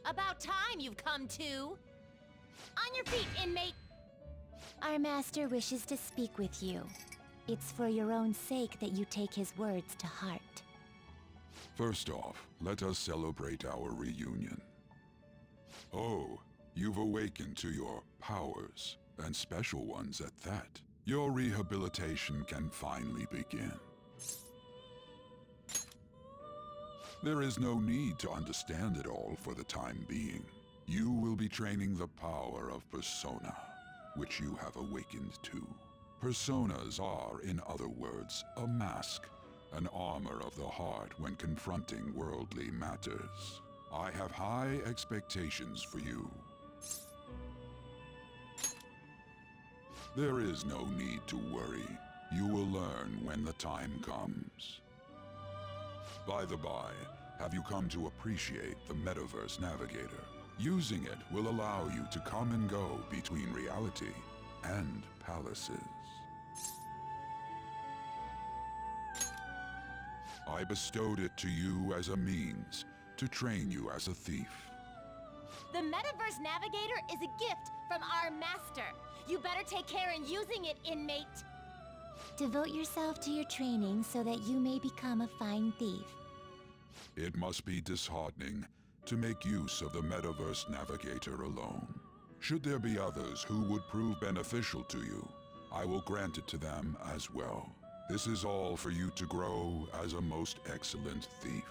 About time you've come to! On your feet, inmate! Our master wishes to speak with you. It's for your own sake that you take his words to heart. First off, let us celebrate our reunion. Oh, you've awakened to your powers, and special ones at that. Your rehabilitation can finally begin. There is no need to understand it all for the time being. You will be training the power of persona, which you have awakened to. Personas are, in other words, a mask, an armor of the heart when confronting worldly matters. I have high expectations for you. There is no need to worry. You will learn when the time comes. By the by, have you come to appreciate the Metaverse Navigator? Using it will allow you to come and go between reality and palaces. I bestowed it to you as a means to train you as a thief. The Metaverse Navigator is a gift from our master. You better take care in using it, inmate. Devote yourself to your training so that you may become a fine thief. It must be disheartening to make use of the Metaverse Navigator alone. Should there be others who would prove beneficial to you, I will grant it to them as well. This is all for you to grow as a most excellent thief.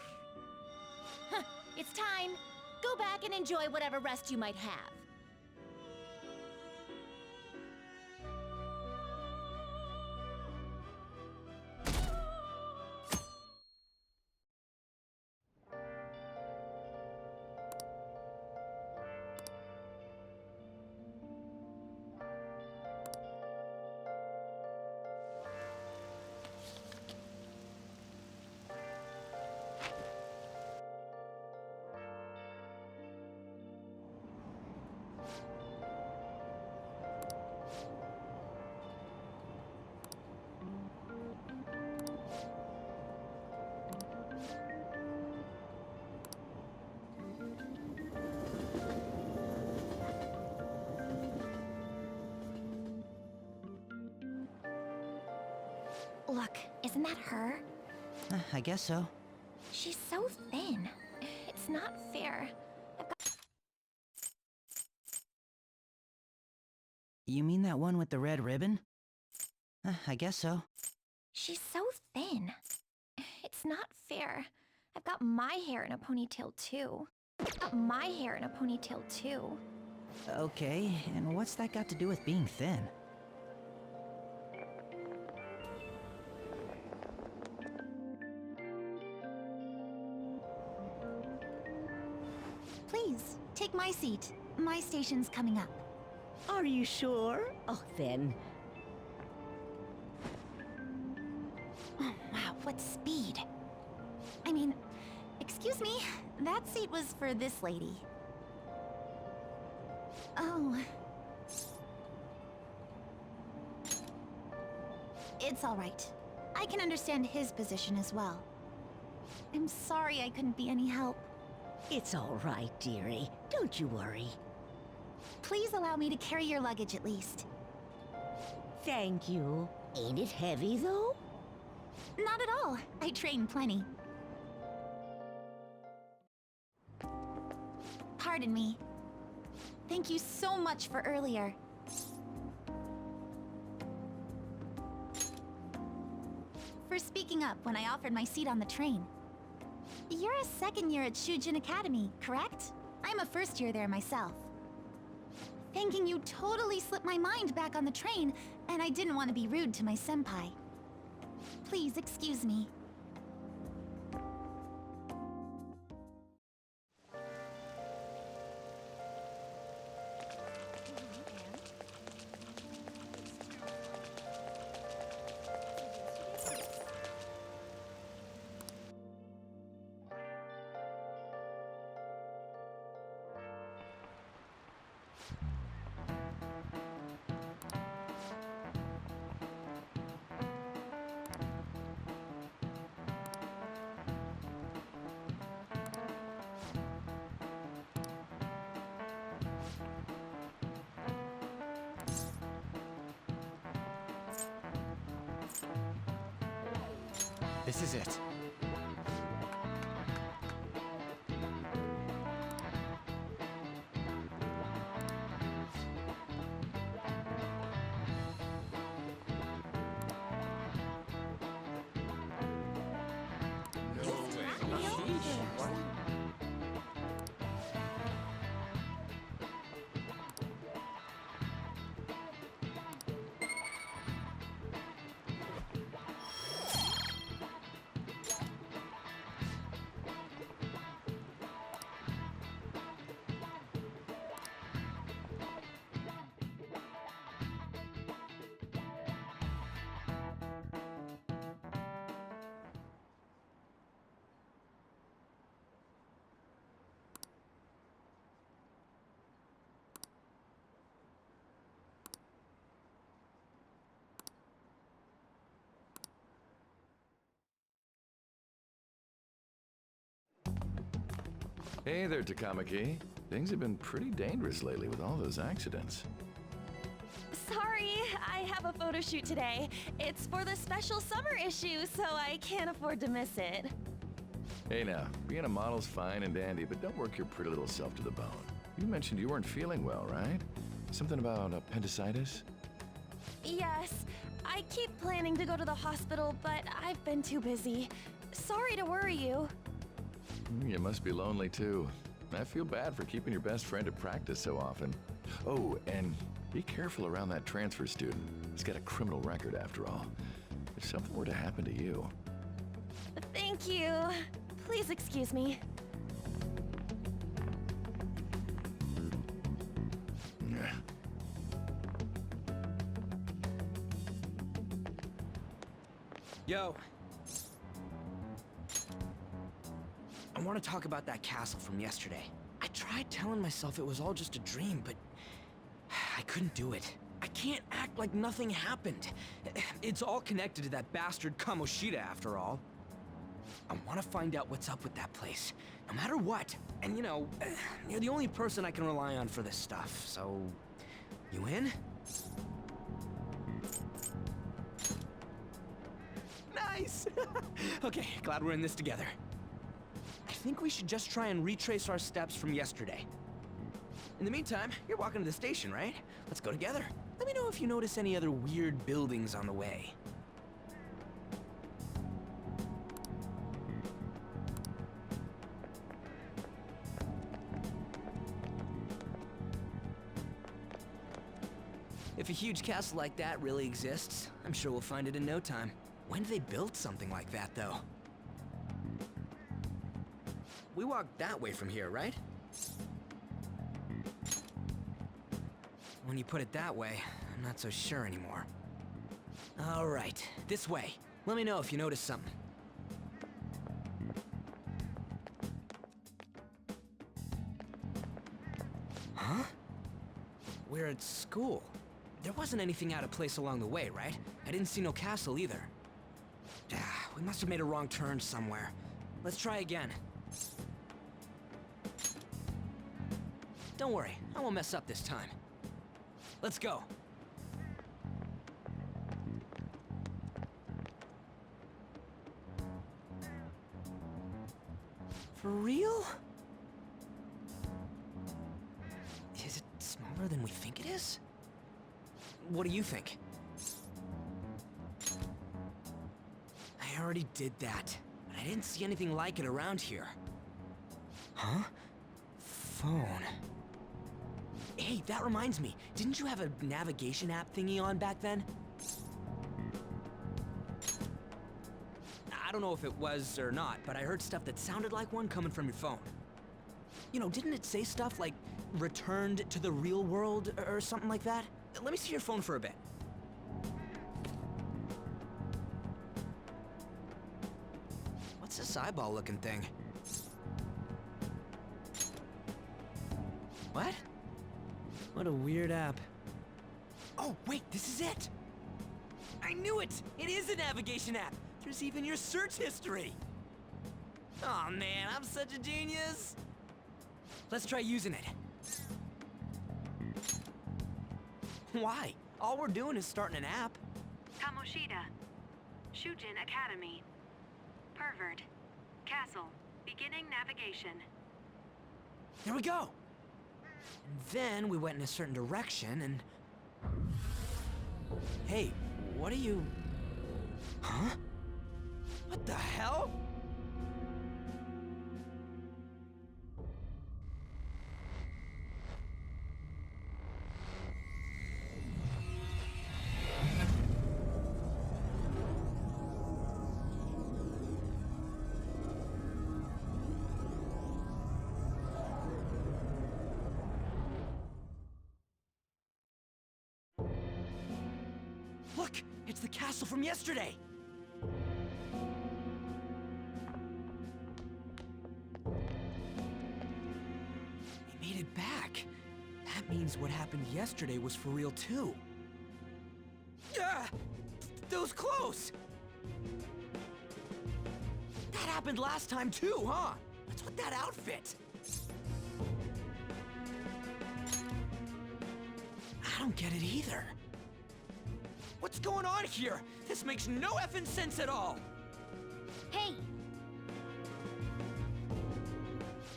It's time. Go back and enjoy whatever rest you might have. Look, isn't that her? I guess so. She's so thin. It's not fair. You mean that one with the red ribbon? I guess so. She's so thin. It's not fair. I've got my hair in a ponytail too. Okay, and what's that got to do with being thin? Please, take my seat. My station's coming up. Are you sure? Oh, then. Oh, wow, what speed. I mean, excuse me, that seat was for this lady. Oh. It's all right. I can understand his position as well. I'm sorry I couldn't be any help. It's all right, dearie. Don't you worry. Please allow me to carry your luggage at least. Thank you. Ain't it heavy, though? Not at all. I train plenty. Pardon me. Thank you so much for earlier. For speaking up when I offered my seat on the train. You're a second year at Shujin Academy, correct? I'm a first year there myself. Thanking you totally slipped my mind back on the train, and I didn't want to be rude to my senpai. Please excuse me. This is it. Hey there, Takamaki. Things have been pretty dangerous lately with all those accidents. Sorry, I have a photo shoot today. It's for the special summer issue, so I can't afford to miss it. Hey now, being a model's fine and dandy, but don't work your pretty little self to the bone. You mentioned you weren't feeling well, right? Something about appendicitis? Yes, I keep planning to go to the hospital, but I've been too busy. Sorry to worry you. You must be lonely too. I feel bad for keeping your best friend at practice so often. Oh, and be careful around that transfer student. He's got a criminal record after all. If something were to happen to you. Thank you. Please excuse me. Yeah. Yo. I want to talk about that castle from yesterday. I tried telling myself it was all just a dream, but I couldn't do it. I can't act like nothing happened. It's all connected to that bastard Kamoshida, after all. I want to find out what's up with that place, no matter what. And you know, you're the only person I can rely on for this stuff, so... You in? Nice! Okay, glad we're in this together. I think we should just try and retrace our steps from yesterday. In the meantime, you're walking to the station, right? Let's go together. Let me know if you notice any other weird buildings on the way. If a huge castle like that really exists, I'm sure we'll find it in no time. When did they build something like that, though? We walked that way from here, right? When you put it that way, I'm not so sure anymore. All right, this way. Let me know if you notice something. Huh? We're at school. There wasn't anything out of place along the way, right? I didn't see no castle either. We must have made a wrong turn somewhere. Let's try again. Don't worry, I won't mess up this time. Let's go. For real? Is it smaller than we think it is? What do you think? I already did that, but I didn't see anything like it around here. Huh? Phone. Hey, that reminds me. Didn't you have a navigation app thingy on back then? I don't know if it was or not, but I heard stuff that sounded like one coming from your phone. You know, didn't it say stuff like, returned to the real world, or something like that? Let me see your phone for a bit. What's this eyeball-looking thing? What? What a weird app. Oh, wait, this is it! I knew it! It is a navigation app! There's even your search history! Oh man, I'm such a genius! Let's try using it. Why? All we're doing is starting an app. Kamoshida, Shujin Academy. Harvard. Castle. Beginning navigation. There we go! And then we went in a certain direction and... Hey, what are you... Huh? What the hell? Look! It's the castle from yesterday! We made it back. That means what happened yesterday was for real too. Ah! That was close! That happened last time too, huh? What's with that outfit? I don't get it either. What's going on here? This makes no effing sense at all! Hey!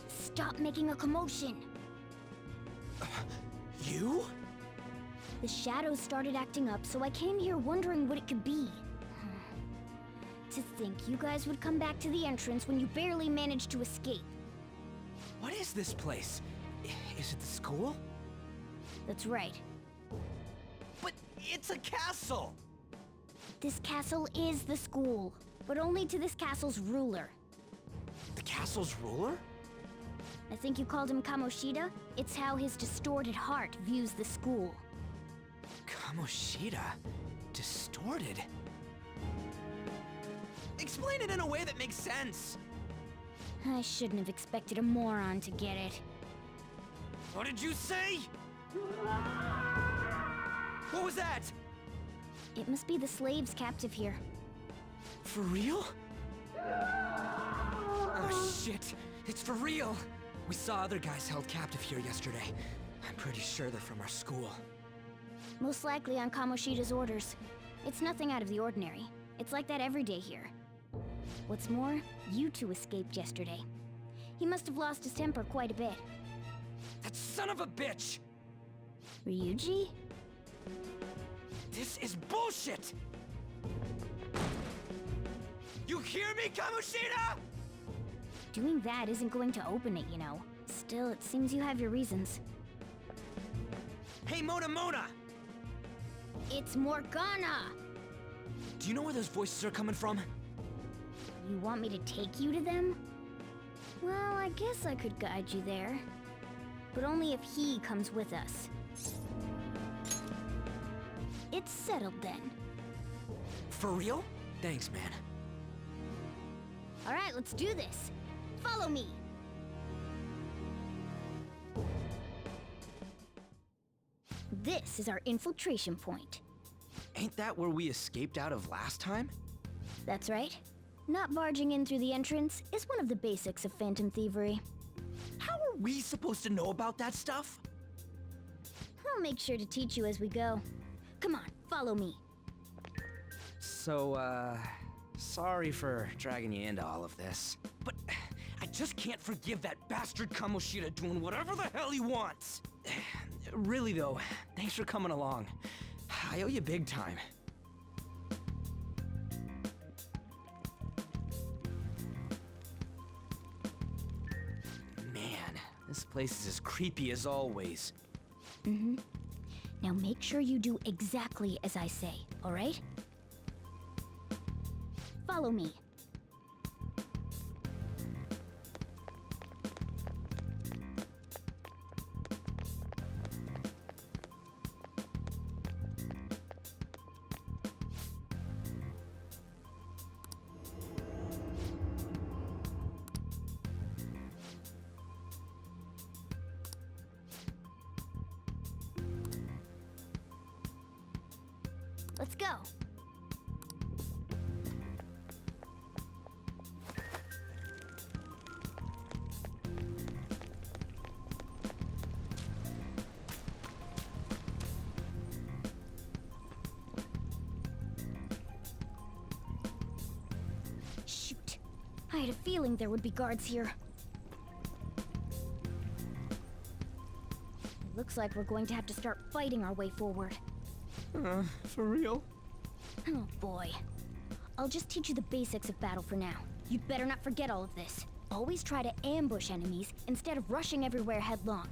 Stop making a commotion! You? The shadows started acting up, so I came here wondering what it could be. To think you guys would come back to the entrance when you barely managed to escape. What is this place? Is it the school? That's right. But it's a castle! This castle is the school, but only to this castle's ruler. The castle's ruler? I think you called him Kamoshida? It's how his distorted heart views the school. Kamoshida? Distorted? Explain it in a way that makes sense! I shouldn't have expected a moron to get it. What did you say? What was that? It must be the slaves captive here. For real? Oh shit, it's for real! We saw other guys held captive here yesterday. I'm pretty sure they're from our school. Most likely on Kamoshida's orders. It's nothing out of the ordinary. It's like that every day here. What's more, you two escaped yesterday. He must have lost his temper quite a bit. That son of a bitch! Ryuji? This is bullshit! You hear me, Kamoshida?! Doing that isn't going to open it, you know. Still, it seems you have your reasons. Hey, Mona! It's Morgana! Do you know where those voices are coming from? You want me to take you to them? Well, I guess I could guide you there. But only if he comes with us. It's settled then. For real? Thanks, man. Alright, let's do this. Follow me! This is our infiltration point. Ain't that where we escaped out of last time? That's right. Not barging in through the entrance is one of the basics of phantom thievery. How are we supposed to know about that stuff? I'll make sure to teach you as we go. Come on, follow me. So, sorry for dragging you into all of this. But I just can't forgive that bastard Kamoshida doing whatever the hell he wants. Really though, thanks for coming along. I owe you big time. Man, this place is as creepy as always. Mm-hmm. Now make sure you do exactly as I say, alright? Follow me. Let's go. Shoot. I had a feeling there would be guards here. It looks like we're going to have to start fighting our way forward. For real? Oh boy. I'll just teach you the basics of battle for now. You'd better not forget all of this. Always try to ambush enemies instead of rushing everywhere headlong.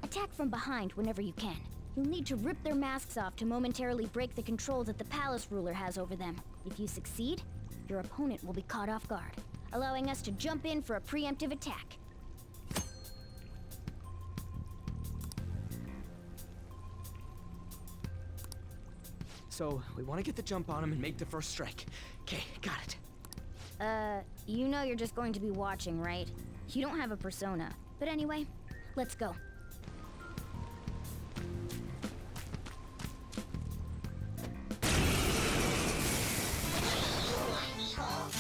Attack from behind whenever you can. You'll need to rip their masks off to momentarily break the control that the palace ruler has over them. If you succeed, your opponent will be caught off guard, allowing us to jump in for a preemptive attack. So, we want to get the jump on him and make the first strike. Okay, got it. You know you're just going to be watching, right? You don't have a persona. But anyway, let's go.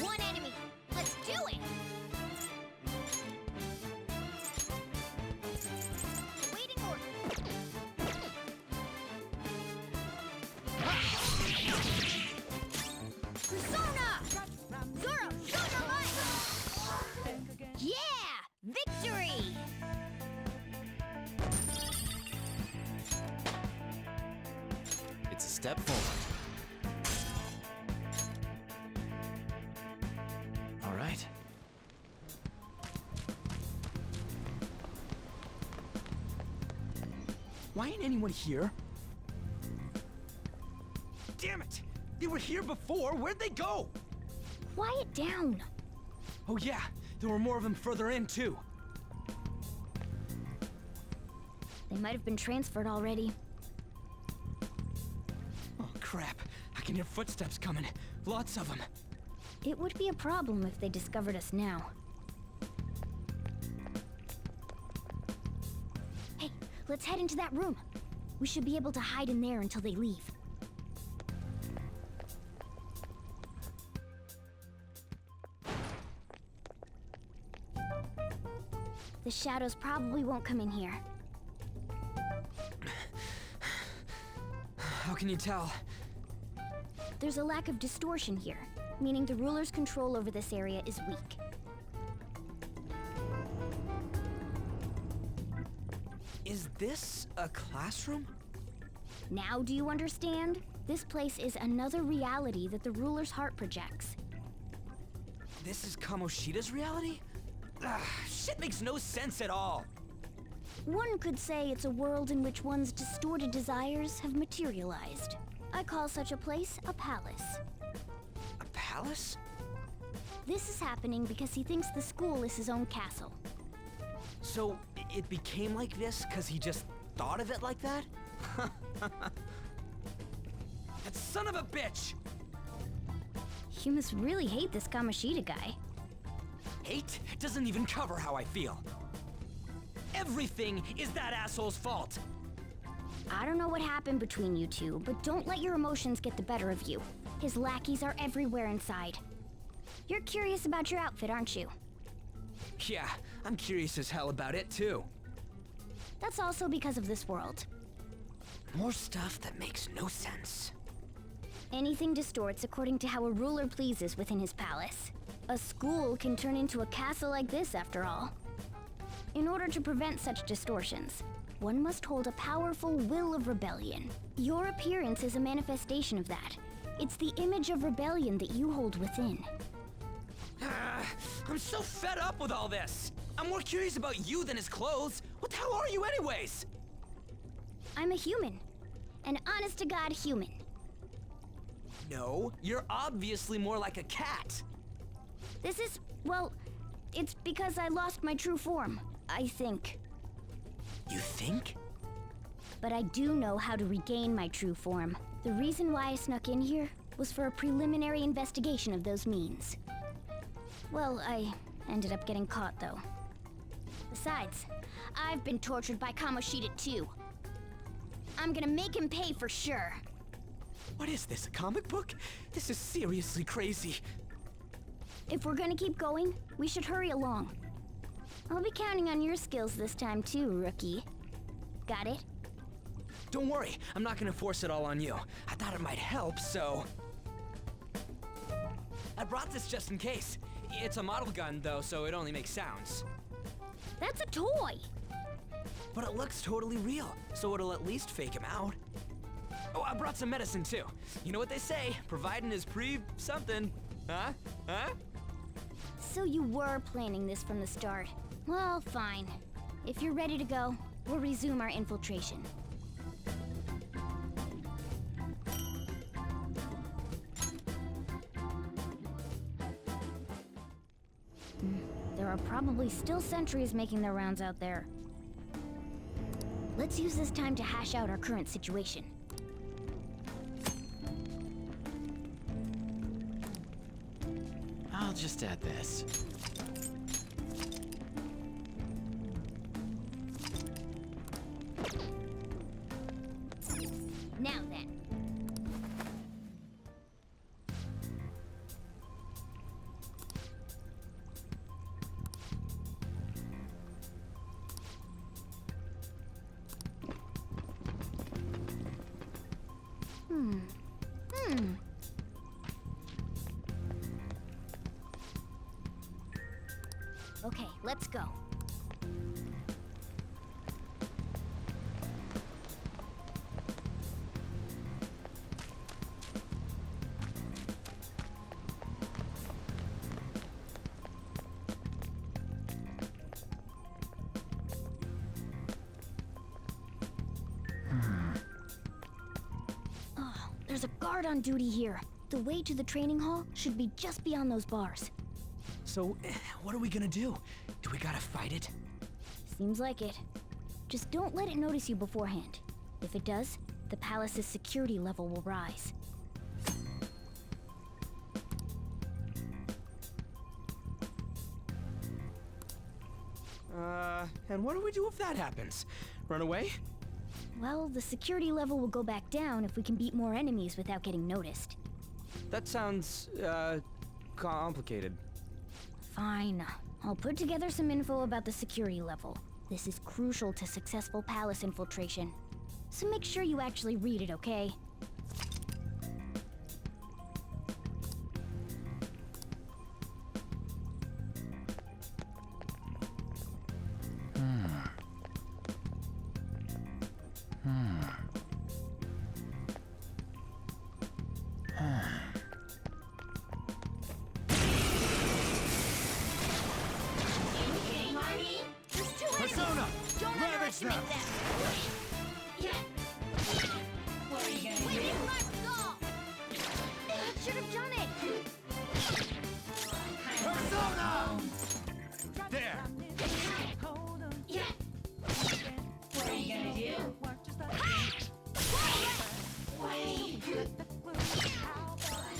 One enemy! Let's do it! Waiting order! Persona! Zoro, show your light! Yeah! Victory! It's a step forward. All right. Why ain't anyone here? Damn it! They were here before! Where'd they go? Quiet down. Oh yeah, there were more of them further in too. They might have been transferred already. Oh crap, I can hear footsteps coming. Lots of them. It would be a problem if they discovered us now. Hey, let's head into that room. We should be able to hide in there until they leave. The shadows probably won't come in here. How can you tell? There's a lack of distortion here, meaning the ruler's control over this area is weak. Is this a classroom? Now do you understand? This place is another reality that the ruler's heart projects. This is Kamoshida's reality? Shit makes no sense at all. One could say it's a world in which one's distorted desires have materialized. I call such a place a palace. A palace? This is happening because he thinks the school is his own castle. So, it became like this because he just thought of it like that? That son of a bitch! You must really hate this Kamoshida guy. Hate doesn't even cover how I feel. Everything is that asshole's fault! I don't know what happened between you two, but don't let your emotions get the better of you. His lackeys are everywhere inside. You're curious about your outfit, aren't you? Yeah, I'm curious as hell about it too. That's also because of this world. More stuff that makes no sense. Anything distorts according to how a ruler pleases within his palace. A school can turn into a castle like this, after all. In order to prevent such distortions, one must hold a powerful will of rebellion. Your appearance is a manifestation of that. It's the image of rebellion that you hold within. I'm so fed up with all this! I'm more curious about you than his clothes! What the hell are you anyways? I'm a human. An honest-to-God human. No, you're obviously more like a cat. This is, well, it's because I lost my true form, I think. You think? But I do know how to regain my true form. The reason why I snuck in here was for a preliminary investigation of those means. Well, I ended up getting caught, though. Besides, I've been tortured by Kamoshida too. I'm gonna make him pay for sure. What is this, a comic book? This is seriously crazy. If we're gonna keep going, we should hurry along. I'll be counting on your skills this time too, rookie. Got it? Don't worry, I'm not gonna force it all on you. I thought it might help, so... I brought this just in case. It's a model gun, though, so it only makes sounds. That's a toy! But it looks totally real, so it'll at least fake him out. Oh, I brought some medicine, too. You know what they say, providing is something. Huh? Huh? So you were planning this from the start. Well, fine. If you're ready to go, we'll resume our infiltration. There are probably still sentries making their rounds out there. Let's use this time to hash out our current situation. I'll just add this. Now then. Okay, let's go. Oh, there's a guard on duty here. The way to the training hall should be just beyond those bars. So, what are we gonna do? Do we gotta fight it? Seems like it. Just don't let it notice you beforehand. If it does, the palace's security level will rise. And what do we do if that happens? Run away? Well, the security level will go back down if we can beat more enemies without getting noticed. That sounds, complicated. Fine. I'll put together some info about the security level. This is crucial to successful palace infiltration. So make sure you actually read it, okay? Persona! Ravage them! Should have done it! Persona! There! What are you gonna do?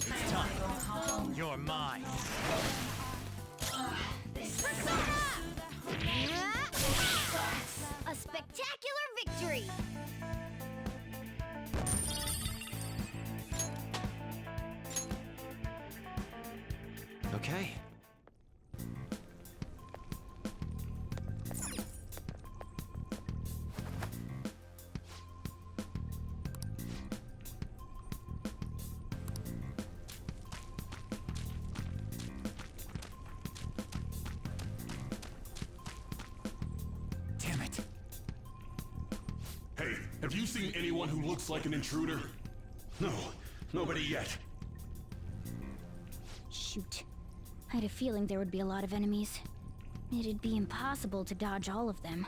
It's time. You're mine. A spectacular victory! Okay. Damn it. Hey, have you seen anyone who looks like an intruder? No, nobody yet. Shoot. I had a feeling there would be a lot of enemies. It'd be impossible to dodge all of them.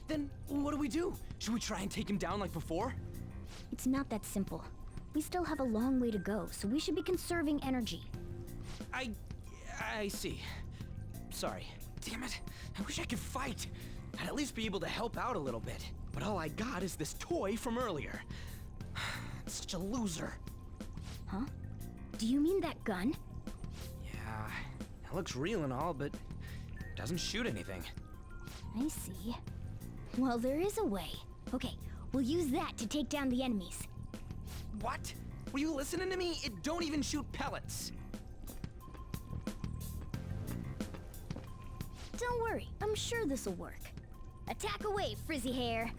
Then what do we do? Should we try and take him down like before? It's not that simple. We still have a long way to go, so we should be conserving energy. I see. Sorry. Damn it. I wish I could fight. I'd at least be able to help out a little bit. But all I got is this toy from earlier. Such a loser. Huh? Do you mean that gun? Yeah, it looks real and all, but doesn't shoot anything. I see. Well, there is a way. Okay, we'll use that to take down the enemies. What? Were you listening to me? It don't even shoot pellets. Don't worry, I'm sure this'll work. Attack away, frizzy hair.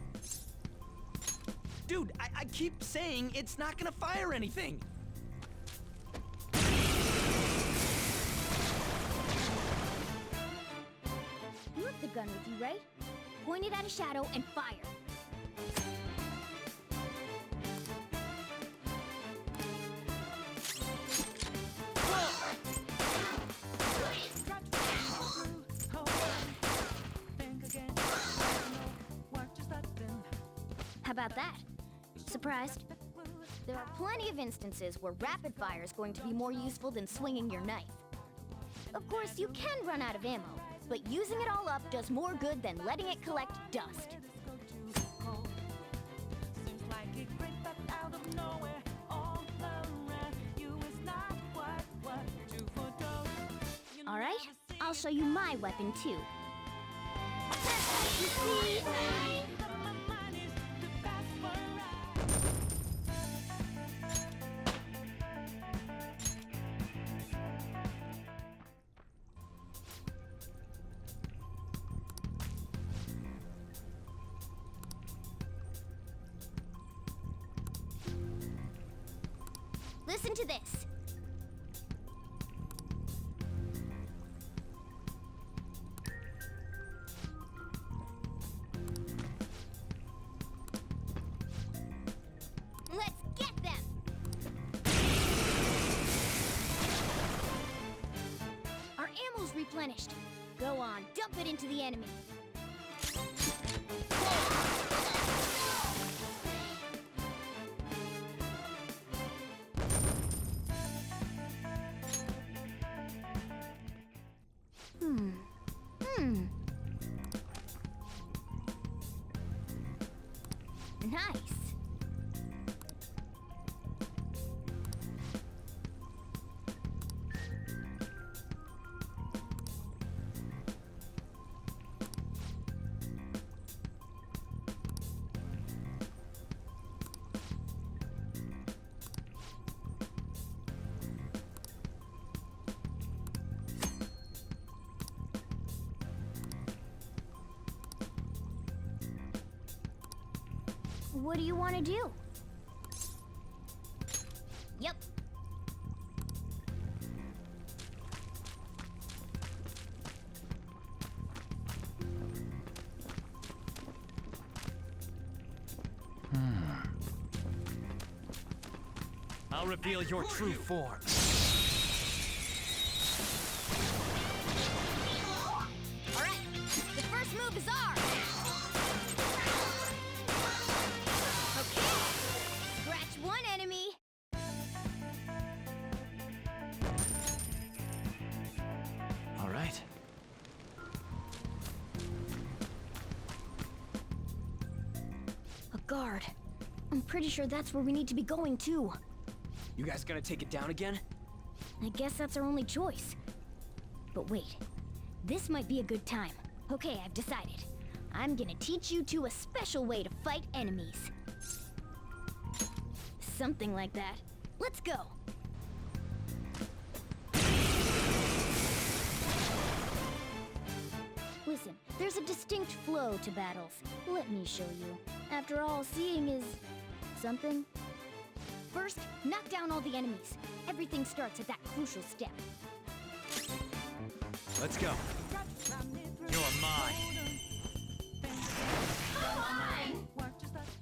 Dude, I keep saying it's not gonna fire anything. the gun with you, right? Point it at a shadow and fire. How about that? Surprised? There are plenty of instances where rapid fire is going to be more useful than swinging your knife. Of course, you can run out of ammo, but using it all up does more good than letting it collect dust. All right, I'll show you my weapon too. You see, listen to this. Let's get them! Our ammo's replenished. Go on, dump it into the enemy. Nice. What do you want to do? Yep. I'll reveal your true form. All right, the first move is ours. Okay, scratch one enemy. All right. A guard. I'm pretty sure that's where we need to be going too. You guys gonna take it down again? I guess that's our only choice. But wait, this might be a good time. Okay, I've decided. I'm gonna teach you two a special way to fight enemies. Something like that. Let's go! Listen, there's a distinct flow to battles. Let me show you. After all, seeing is... something. First, knock down all the enemies. Everything starts at that crucial step. Let's go. You're mine.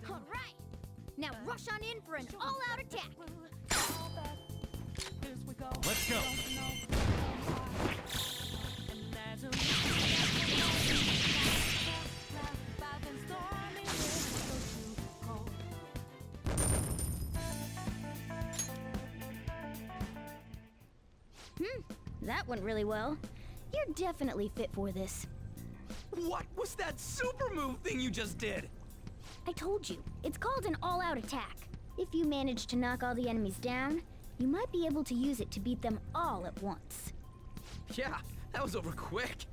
All right! Now rush on in for an all-out attack! Let's go. That went really well. You're definitely fit for this. What was that super move thing you just did? I told you, it's called an all-out attack. If you manage to knock all the enemies down, you might be able to use it to beat them all at once. Yeah, that was over quick.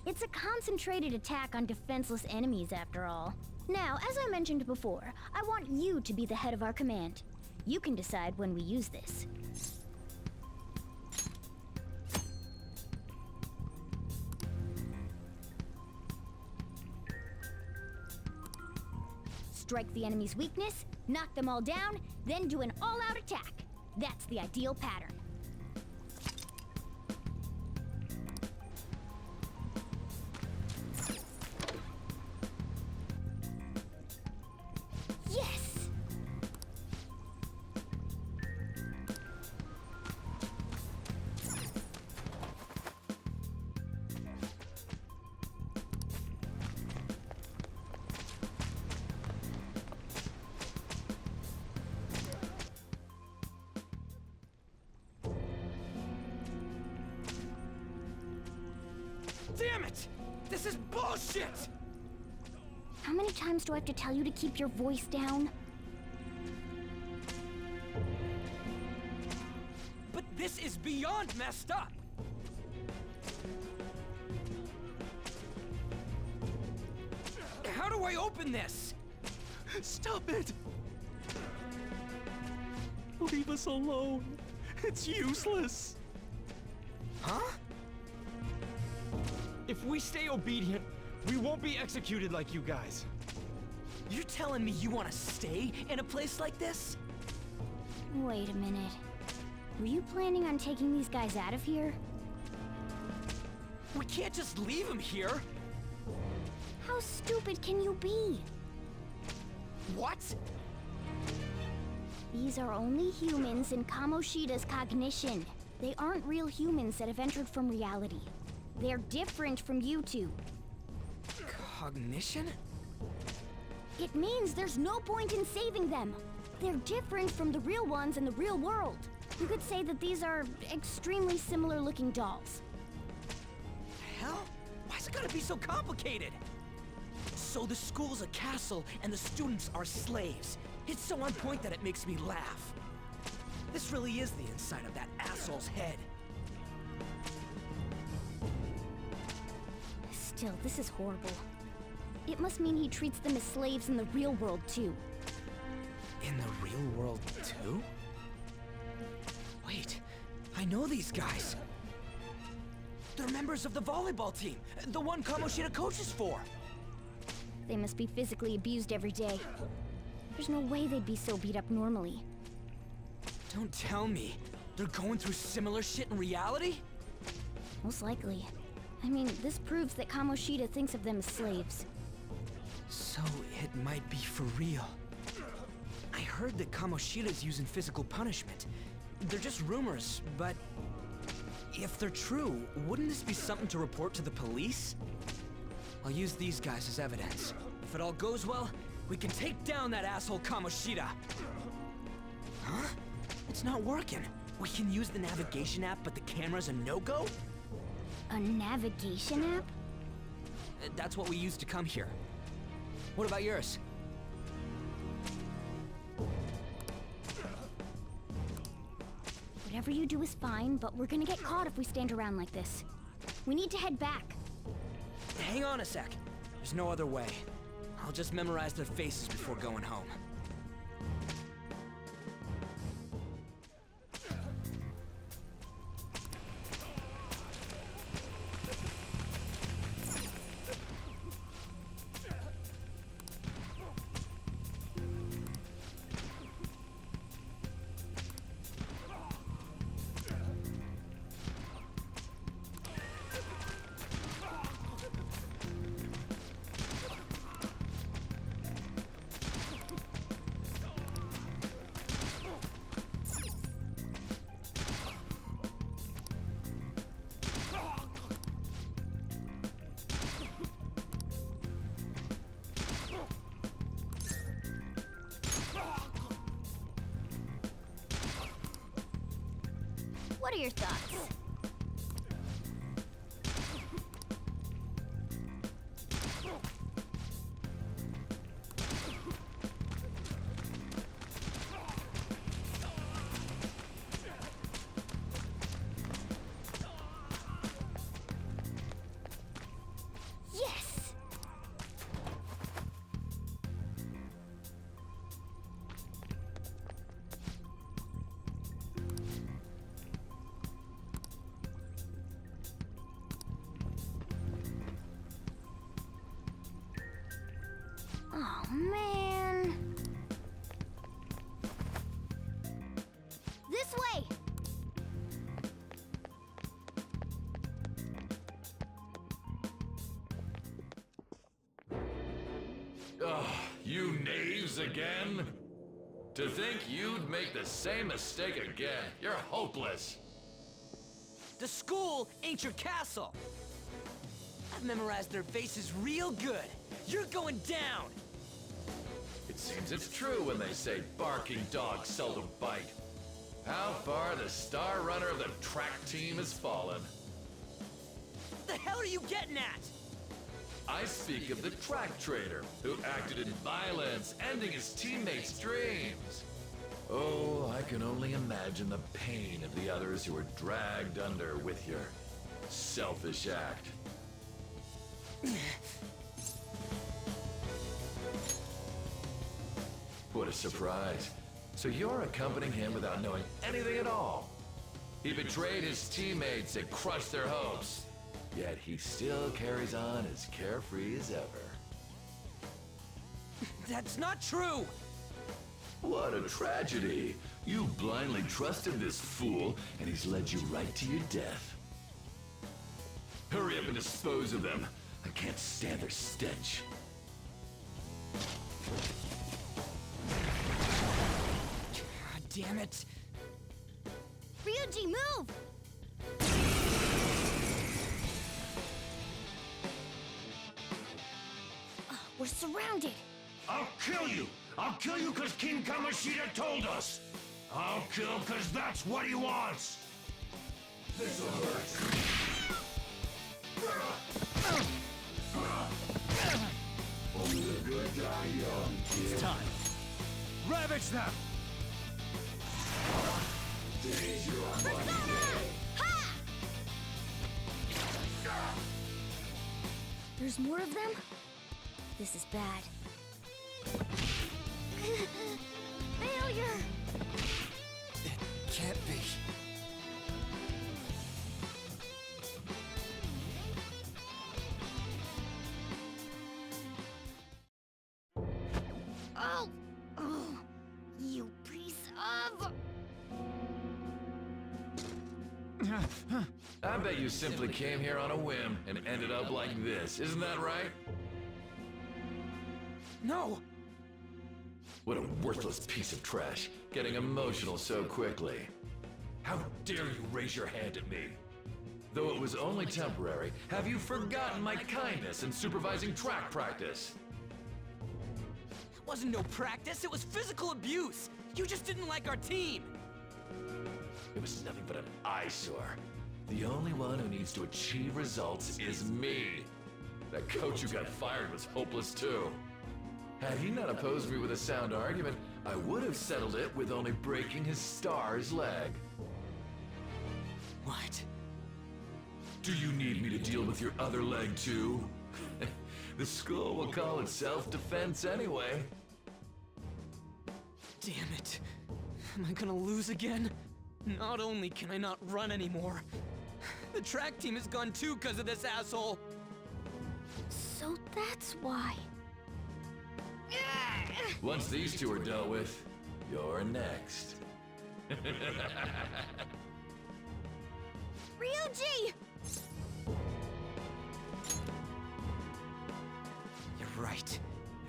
It's a concentrated attack on defenseless enemies, after all. Now, as I mentioned before, I want you to be the head of our command. You can decide when we use this. Strike the enemy's weakness, knock them all down, then do an all-out attack. That's the ideal pattern. Damn it! This is bullshit! How many times do I have to tell you to keep your voice down? But this is beyond messed up! How do I open this? Stop it! Leave us alone. It's useless. Huh? If we stay obedient, we won't be executed like you guys. You're telling me you want to stay in a place like this? Wait a minute. Were you planning on taking these guys out of here? We can't just leave them here! How stupid can you be? What? These are only humans in Kamoshida's Cognition. They aren't real humans that have entered from reality. They're different from you two. Cognition? It means there's no point in saving them. They're different from the real ones in the real world. You could say that these are extremely similar looking dolls. Hell? Why's it gotta be so complicated? So the school's a castle and the students are slaves. It's so on point that it makes me laugh. This really is the inside of that asshole's head. Still, this is horrible. It must mean he treats them as slaves in the real world too. In the real world too? Wait, I know these guys. They're members of the volleyball team, the one Kamoshida coaches for. They must be physically abused every day. There's no way they'd be so beat up normally. Don't tell me. They're going through similar shit in reality? Most likely. I mean, this proves that Kamoshida thinks of them as slaves. So it might be for real. I heard that Kamoshida's using physical punishment. They're just rumors, but if they're true, wouldn't this be something to report to the police? I'll use these guys as evidence. If it all goes well, we can take down that asshole Kamoshida. Huh? It's not working. We can use the navigation app, but the camera's a no-go? A navigation app? That's what we used to come here. What about yours? Whatever you do is fine, but we're gonna get caught if we stand around like this. We need to head back. Hang on a sec. There's no other way. I'll just memorize their faces before going home. What are your thoughts? Yes! Oh, man. This way! Ugh, you knaves again? To think you'd make the same mistake again. You're hopeless. The school ain't your castle. I've memorized their faces real good. You're going down. It seems it's true when they say barking dogs seldom bite. How far the star runner of the track team has fallen. What the hell are you getting at? I speak of the track trader who acted in violence, ending his teammates' dreams. Oh, I can only imagine the pain of the others who were dragged under with your selfish act. What a surprise. So you're accompanying him without knowing anything at all. He betrayed his teammates and crushed their hopes. Yet he still carries on as carefree as ever. That's not true! What a tragedy. You blindly trusted this fool, and he's led you right to your death. Hurry up and dispose of them. I can't stand their stench. God damn it. Ryuji, move! We're surrounded. I'll kill you! I'll kill you because King Kamoshida told us! I'll kill because that's what he wants! This'll hurt. Only the good die young, kid. It's time. Ravage them! Today's your unlucky day. There's more of them? This is bad. Failure! It can't be. Oh! Oh! You piece of... I bet you simply came here on a whim and ended up like this, isn't that right? No! What a worthless piece of trash, getting emotional so quickly. How dare you raise your hand at me? Though it was only temporary, have you forgotten my kindness in supervising track practice? It wasn't no practice, it was physical abuse! You just didn't like our team! It was nothing but an eyesore. The only one who needs to achieve results is me. That coach who got fired was hopeless too. Had he not opposed me with a sound argument, I would have settled it with only breaking his star's leg. What? Do you need me to deal with your other leg too? The school will call it self-defense anyway. Damn it. Am I gonna lose again? Not only can I not run anymore, the track team is gone too because of this asshole! So that's why. Once these two are dealt with, you're next. Ryuji! You're right.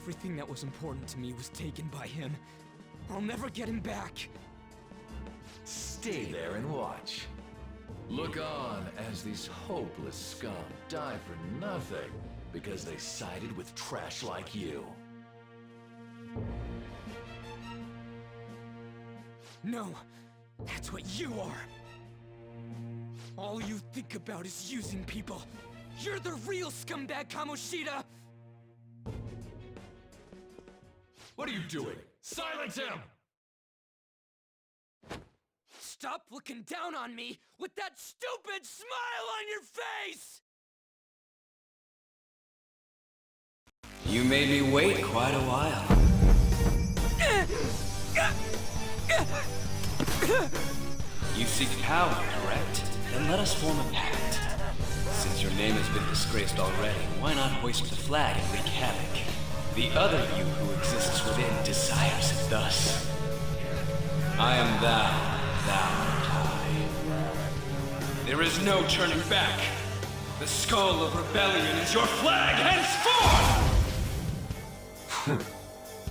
Everything that was important to me was taken by him. I'll never get him back. Stay there and watch. Look on as these hopeless scum die for nothing because they sided with trash like you. No, that's what you are. All you think about is using people. You're the real scumbag, Kamoshida! What are you doing? Silence him! Stop looking down on me with that stupid smile on your face! You made me wait quite a while. You seek power, correct? Then let us form a pact. Since your name has been disgraced already, why not hoist the flag and wreak havoc? The other you who exists within desires it thus. I am thou, thou art I. There is no turning back. The skull of rebellion is your flag henceforth!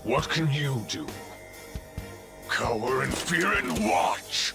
What can you do? Cower in fear and watch!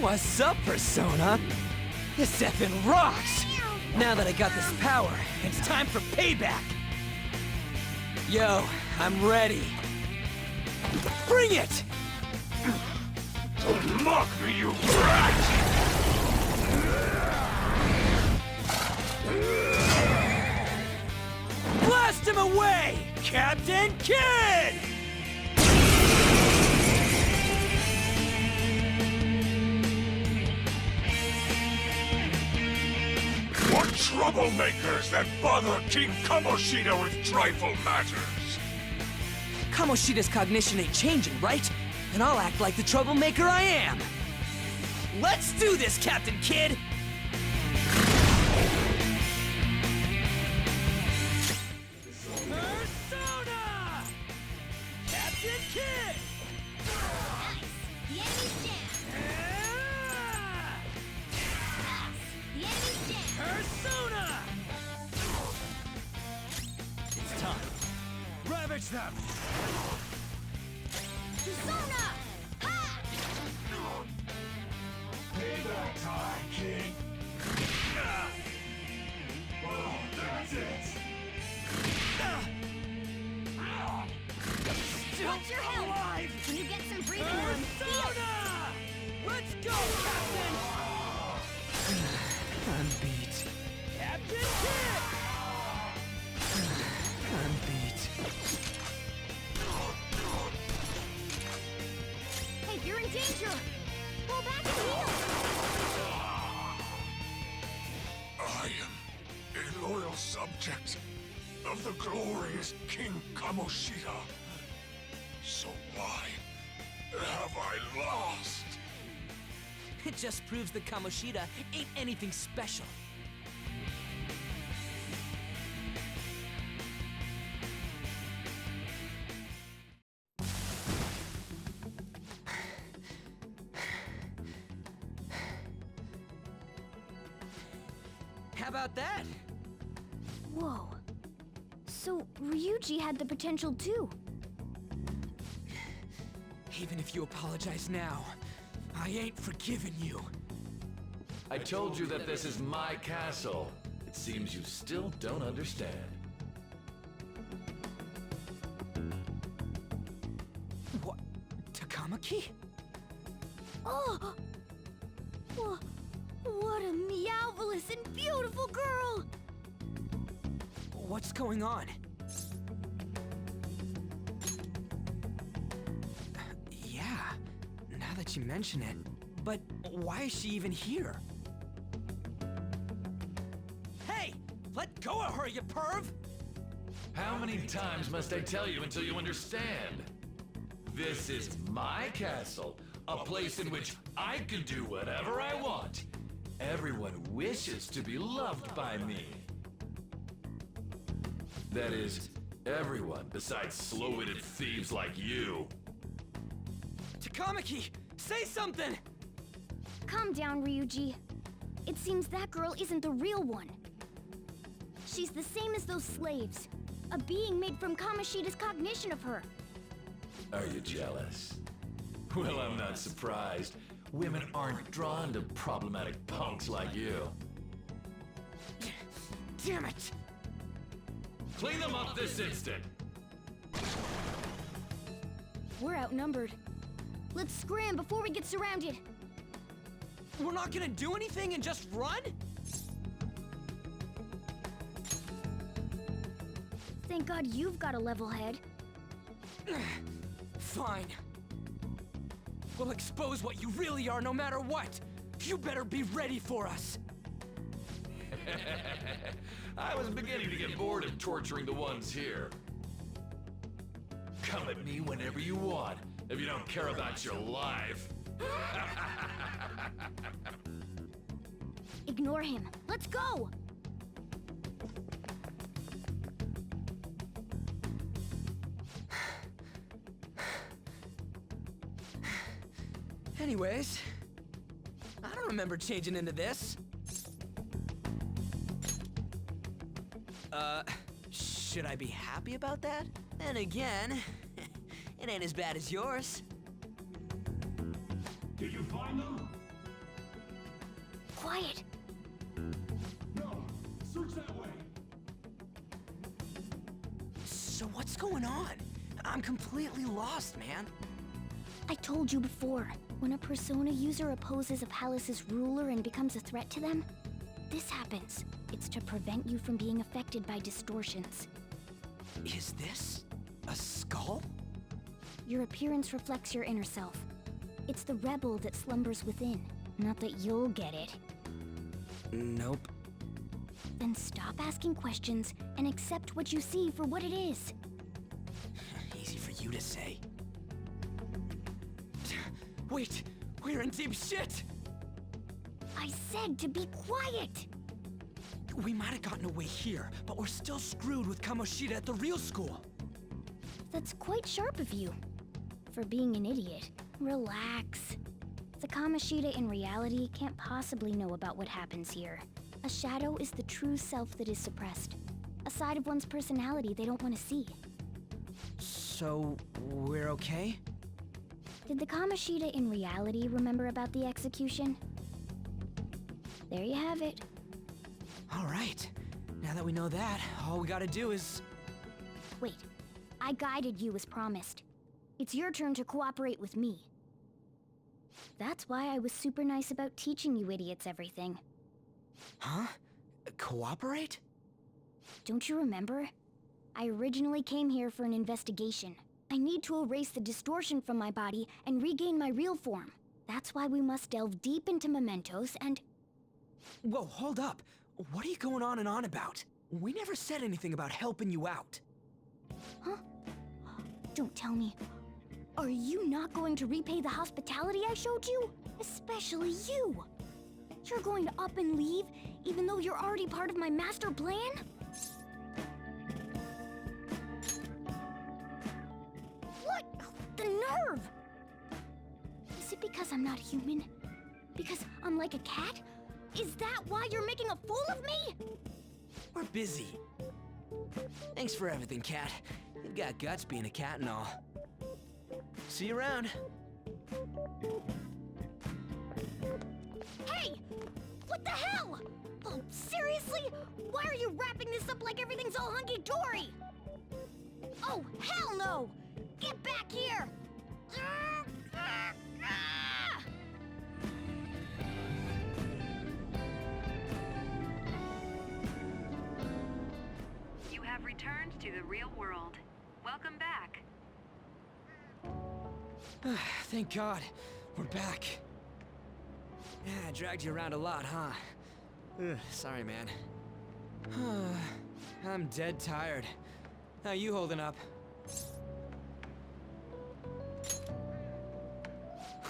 What's up, Persona? This effing rocks! Now that I got this power, it's time for payback! Yo, I'm ready. Bring it! Don't mock me, you brat! Blast him away, Captain Kid! What troublemakers that bother King Kamoshida with trifle matters? Kamoshida's cognition ain't changing, right? And I'll act like the troublemaker I am. Let's do this, Captain Kid! Persona! Captain Kid! Nice. The enemy's down. The enemy's down. Persona! It's time. Ravage them! Persona! Ha! Payback time, King! Oh, that's it! Watch your health! When you get some breathing room, heal! Let's go, Captain! I'm beat. Captain Kid! I'm beat. Hey, you're in danger! Pull back and heal! I am a loyal subject of the glorious King Kamoshida. So why have I lost? It just proves that Kamoshida ain't anything special. How about that? Whoa. So, Ryuji had the potential too. Even if you apologize now, I ain't forgiving you. I told you that this is my castle. It seems you still don't understand. What? Takamaki? Oh! What a meowvelous and beautiful girl! What's going on? Yeah, now that you mention it. But why is she even here? Hey! Let go of her, you perv! How many times must I tell you until you understand? This is my castle, a place in which I can do whatever I want. Everyone wishes to be loved by me. That is, everyone besides slow-witted thieves like you. Takamaki, say something! Calm down, Ryuji. It seems that girl isn't the real one. She's the same as those slaves. A being made from Kamoshida's cognition of her. Are you jealous? Well, I'm not surprised. Women aren't drawn to problematic punks like you. Damn it! Clean them up this instant! We're outnumbered. Let's scram before we get surrounded. We're not gonna do anything and just run? Thank God you've got a level head. Fine. We'll expose what you really are no matter what. You better be ready for us. I was beginning to get bored of torturing the ones here. Come at me whenever you want, if you don't care about your life. Ignore him. Let's go! Anyways, I don't remember changing into this. Should I be happy about that? Then again, it ain't as bad as yours. Did you find them? quiet! No! Search that way! So what's going on? I'm completely lost, man. I told you before, when a Persona user opposes a palace's ruler and becomes a threat to them, this happens. It's to prevent you from being affected by distortions. Is this a skull? Your appearance reflects your inner self. It's the rebel that slumbers within. Not that you'll get it. Nope. Then stop asking questions and accept what you see for what it is. Easy for you to say. Wait, we're in deep shit! I said to be quiet! We might have gotten away here, but we're still screwed with Kamoshida at the real school. That's quite sharp of you. For being an idiot, relax. The Kamoshida in reality can't possibly know about what happens here. A shadow is the true self that is suppressed. A side of one's personality they don't want to see. So, we're okay? Did the Kamoshida in reality remember about the execution? There you have it. All right. Now that we know that, all we gotta do is... Wait. I guided you as promised. It's your turn to cooperate with me. That's why I was super nice about teaching you idiots everything. Huh? Cooperate? Don't you remember? I originally came here for an investigation. I need to erase the distortion from my body and regain my real form. That's why we must delve deep into mementos and... Whoa, hold up. What are you going on and on about? We never said anything about helping you out. Huh? Don't tell me. Are you not going to repay the hospitality I showed you? Especially you! You're going to up and leave, even though you're already part of my master plan? What? The nerve! Is it because I'm not human? Because I'm like a cat? Is that why you're making a fool of me? We're busy. Thanks for everything, Cat. You've got guts being a cat and all. See you around. Hey! What the hell? Oh, seriously? Why are you wrapping this up like everything's all hunky-dory? Oh, hell no! Get back here! You have returned to the real world. Welcome back. Thank God. We're back. Yeah, I dragged you around a lot, huh? Sorry, man. I'm dead tired. How you holding up?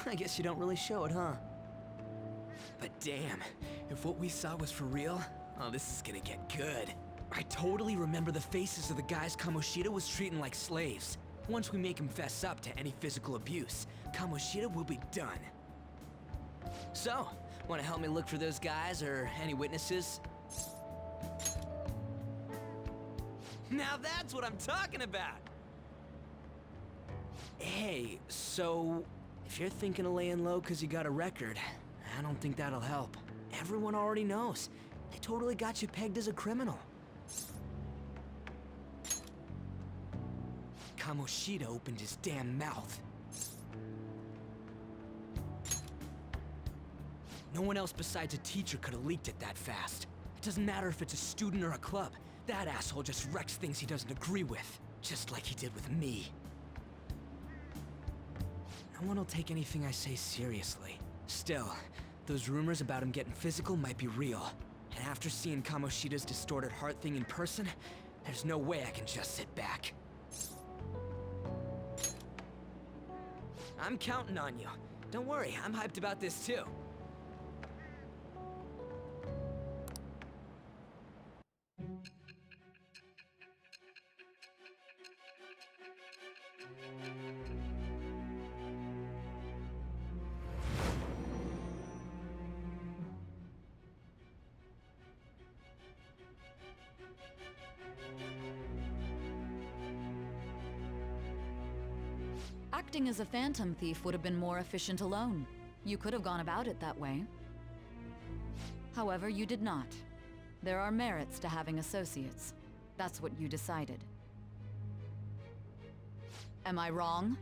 I guess you don't really show it, huh? But damn, if what we saw was for real, oh, this is gonna get good. I totally remember the faces of the guys Kamoshida was treating like slaves. Once we make him fess up to any physical abuse, Kamoshida will be done. So, wanna help me look for those guys or any witnesses? Now that's what I'm talking about! Hey, so if you're thinking of laying low cause you got a record, I don't think that'll help. Everyone already knows. They totally got you pegged as a criminal. Kamoshida opened his damn mouth. No one else besides a teacher could have leaked it that fast. It doesn't matter if it's a student or a club. That asshole just wrecks things he doesn't agree with. Just like he did with me. No one will take anything I say seriously. Still, those rumors about him getting physical might be real. And after seeing Kamoshida's distorted heart thing in person, there's no way I can just sit back. I'm counting on you. Don't worry, I'm hyped about this too. Acting as a phantom thief would have been more efficient alone. You could have gone about it that way. However, you did not. There are merits to having associates. That's what you decided. Am I wrong?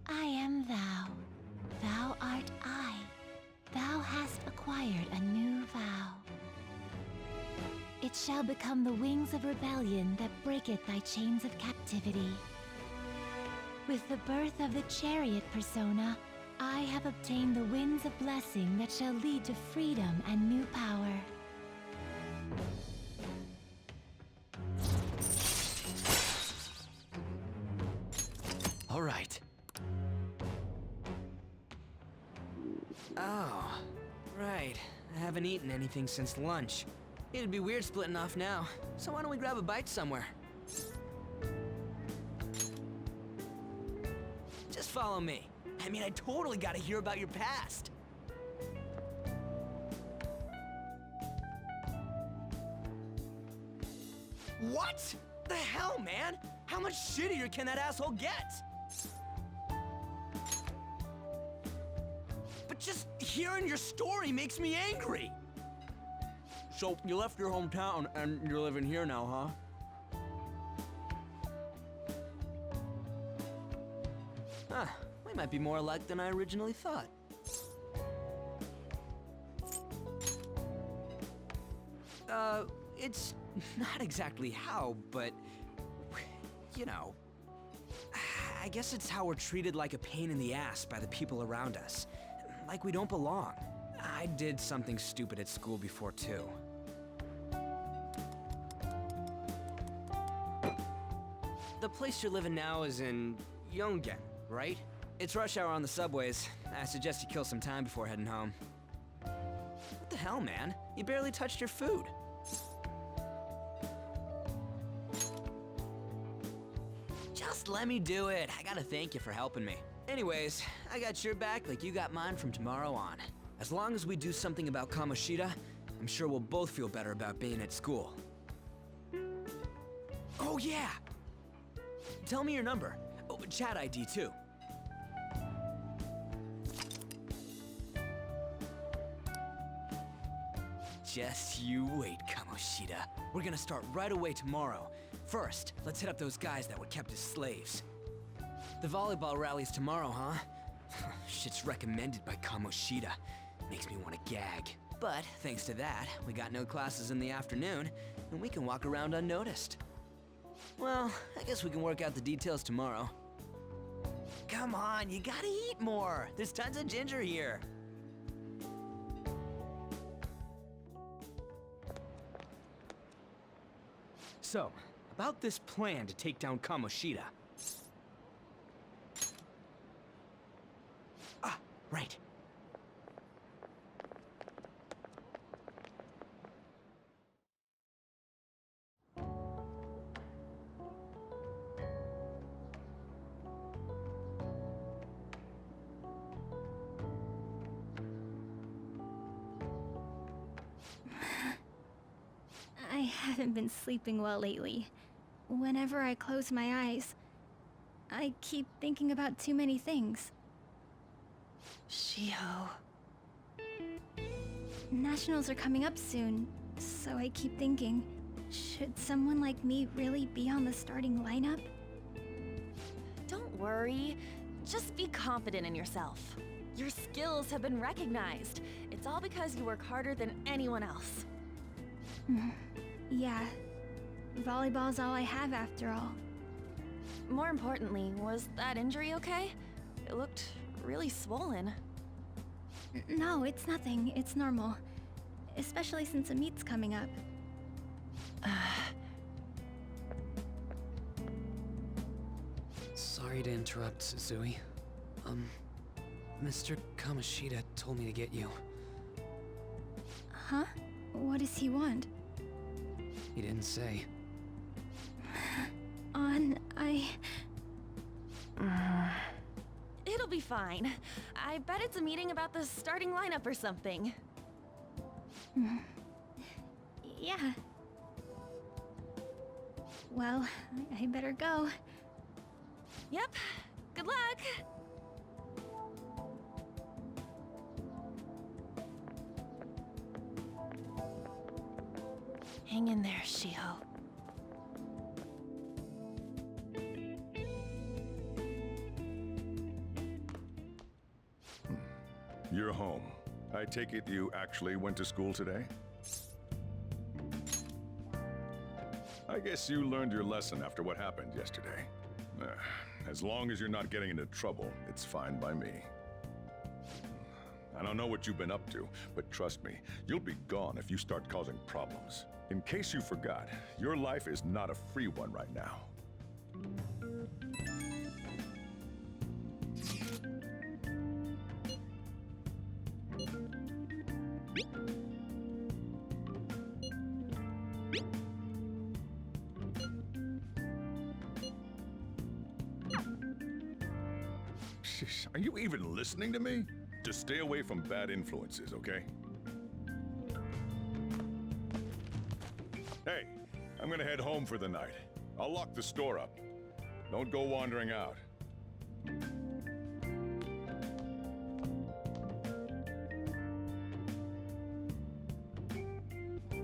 I am thou. Thou art I. Thou hast acquired a new vow. It shall become the wings of rebellion that breaketh thy chains of captivity. With the birth of the Chariot persona, I have obtained the winds of blessing that shall lead to freedom and new power. All right. Oh, right. I haven't eaten anything since lunch. It'd be weird splitting off now, so why don't we grab a bite somewhere? Just follow me. I mean, I totally gotta hear about your past. What? The hell, man? How much shittier can that asshole get? But just hearing your story makes me angry. So, you left your hometown and you're living here now, huh? Huh, we might be more alike than I originally thought. It's not exactly how, but, you know. I guess it's how we're treated like a pain in the ass by the people around us. Like we don't belong. I did something stupid at school before, too. The place you're living now is in Yongen, right? It's rush hour on the subways. I suggest you kill some time before heading home. What the hell, man? You barely touched your food. Just let me do it. I gotta thank you for helping me. Anyways, I got your back like you got mine from tomorrow on. As long as we do something about Kamoshida, I'm sure we'll both feel better about being at school. Oh yeah! Tell me your number. Oh, chat ID too. Just you wait, Kamoshida. We're gonna start right away tomorrow. First, let's hit up those guys that were kept as slaves. The volleyball rally's tomorrow, huh? Shit's recommended by Kamoshida. Makes me want to gag. But thanks to that, we got no classes in the afternoon, and we can walk around unnoticed. Well, I guess we can work out the details tomorrow. Come on, you gotta eat more. There's tons of ginger here. So, about this plan to take down Kamoshida. Ah, right. I haven't been sleeping well lately. Whenever I close my eyes, I keep thinking about too many things. Shiho. Nationals are coming up soon, so I keep thinking, should someone like me really be on the starting lineup? Don't worry. Just be confident in yourself. Your skills have been recognized. It's all because you work harder than anyone else. Yeah. Volleyball's all I have after all. More importantly, was that injury okay? It looked really swollen. No, it's nothing. It's normal. Especially since a meet's coming up. Sorry to interrupt, Suzui. Mr. Kamoshida told me to get you. Huh? What does he want? He didn't say. It'll be fine. I bet it's a meeting about the starting lineup or something. Yeah. Well, I better go. Yep. Good luck! Hang in there, Shiho. You're home. I take it you actually went to school today? I guess you learned your lesson after what happened yesterday. As long as you're not getting into trouble, it's fine by me. I don't know what you've been up to, but trust me, you'll be gone if you start causing problems. In case you forgot, your life is not a free one right now. Are you even listening to me? Just stay away from bad influences, okay? Hey, I'm gonna head home for the night. I'll lock the store up. Don't go wandering out.